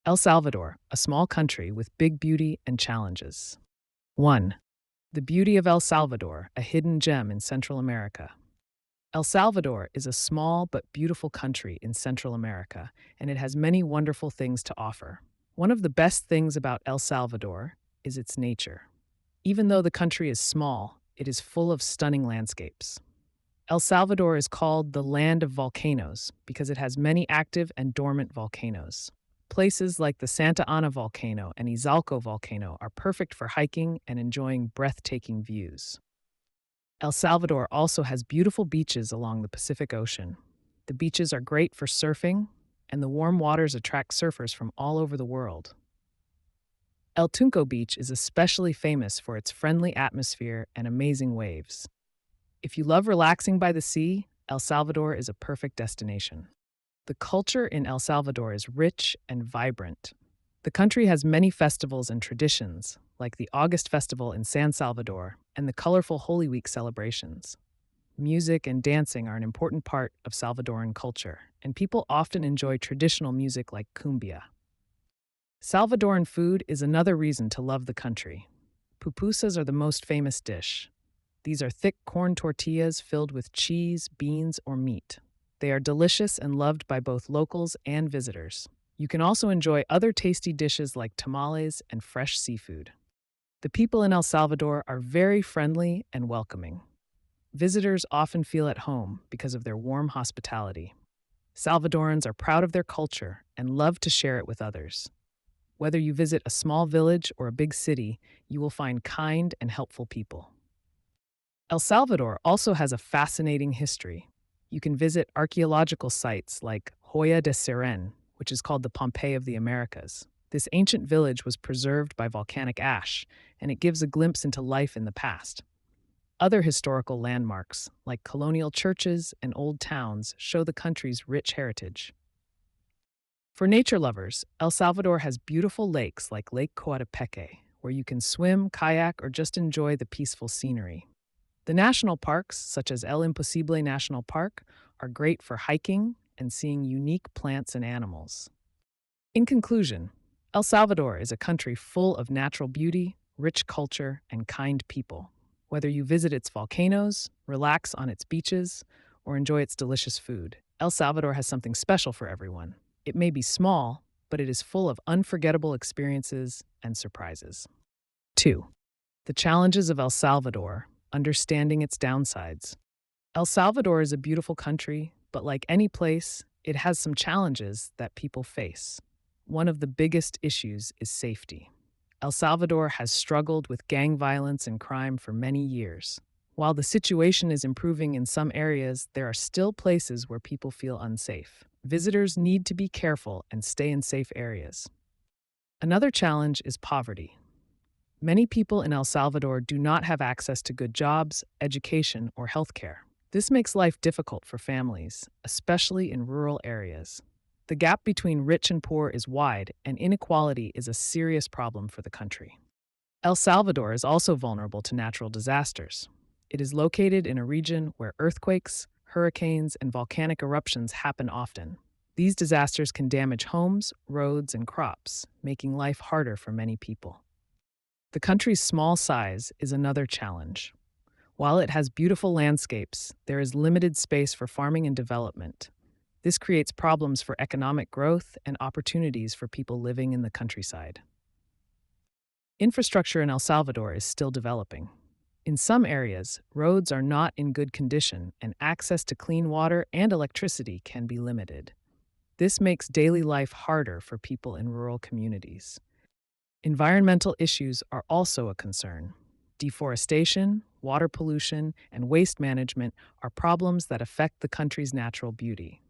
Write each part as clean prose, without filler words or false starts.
El Salvador, a small country with big beauty and challenges. 1. The beauty of El Salvador, a hidden gem in Central America. El Salvador is a small but beautiful country in Central America, and it has many wonderful things to offer. One of the best things about El Salvador is its nature. Even though the country is small, it is full of stunning landscapes. El Salvador is called the land of volcanoes because it has many active and dormant volcanoes. Places like the Santa Ana volcano and Izalco volcano are perfect for hiking and enjoying breathtaking views. El Salvador also has beautiful beaches along the Pacific Ocean. The beaches are great for surfing, and the warm waters attract surfers from all over the world. El Tunco Beach is especially famous for its friendly atmosphere and amazing waves. If you love relaxing by the sea, El Salvador is a perfect destination. The culture in El Salvador is rich and vibrant. The country has many festivals and traditions, like the August Festival in San Salvador and the colorful Holy Week celebrations. Music and dancing are an important part of Salvadoran culture, and people often enjoy traditional music like cumbia. Salvadoran food is another reason to love the country. Pupusas are the most famous dish. These are thick corn tortillas filled with cheese, beans, or meat. They are delicious and loved by both locals and visitors. You can also enjoy other tasty dishes like tamales and fresh seafood. The people in El Salvador are very friendly and welcoming. Visitors often feel at home because of their warm hospitality. Salvadorans are proud of their culture and love to share it with others. Whether you visit a small village or a big city, you will find kind and helpful people. El Salvador also has a fascinating history. You can visit archaeological sites like Joya de Siren, which is called the Pompeii of the Americas. This ancient village was preserved by volcanic ash, and it gives a glimpse into life in the past. Other historical landmarks, like colonial churches and old towns, show the country's rich heritage. For nature lovers, El Salvador has beautiful lakes like Lake Coatepeque, where you can swim, kayak, or just enjoy the peaceful scenery. The national parks, such as El Imposible National Park, are great for hiking and seeing unique plants and animals. In conclusion, El Salvador is a country full of natural beauty, rich culture, and kind people. Whether you visit its volcanoes, relax on its beaches, or enjoy its delicious food, El Salvador has something special for everyone. It may be small, but it is full of unforgettable experiences and surprises. 2. The challenges of El Salvador. Understanding its downsides. El Salvador is a beautiful country, but like any place, it has some challenges that people face. One of the biggest issues is safety. El Salvador has struggled with gang violence and crime for many years. While the situation is improving in some areas, there are still places where people feel unsafe. Visitors need to be careful and stay in safe areas. Another challenge is poverty. Many people in El Salvador do not have access to good jobs, education, or healthcare. This makes life difficult for families, especially in rural areas. The gap between rich and poor is wide, and inequality is a serious problem for the country. El Salvador is also vulnerable to natural disasters. It is located in a region where earthquakes, hurricanes, and volcanic eruptions happen often. These disasters can damage homes, roads, and crops, making life harder for many people. The country's small size is another challenge. While it has beautiful landscapes, there is limited space for farming and development. This creates problems for economic growth and opportunities for people living in the countryside. Infrastructure in El Salvador is still developing. In some areas, roads are not in good condition, and access to clean water and electricity can be limited. This makes daily life harder for people in rural communities. Environmental issues are also a concern. Deforestation, water pollution, and waste management are problems that affect the country's natural beauty.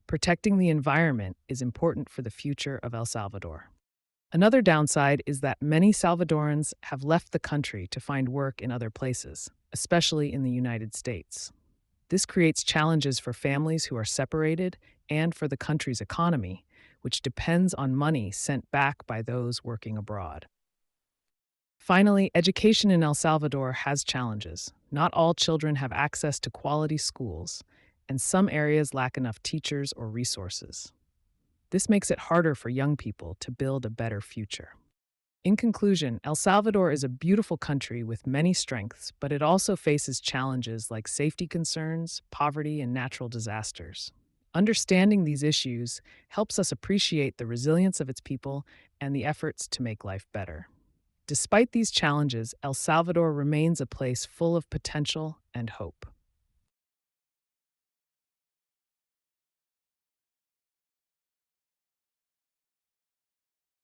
Protecting the environment is important for the future of El Salvador. Another downside is that many Salvadorans have left the country to find work in other places, especially in the United States. This creates challenges for families who are separated and for the country's economy, which depends on money sent back by those working abroad. Finally, education in El Salvador has challenges. Not all children have access to quality schools, and some areas lack enough teachers or resources. This makes it harder for young people to build a better future. In conclusion, El Salvador is a beautiful country with many strengths, but it also faces challenges like safety concerns, poverty, and natural disasters. Understanding these issues helps us appreciate the resilience of its people and the efforts to make life better. Despite these challenges, El Salvador remains a place full of potential and hope.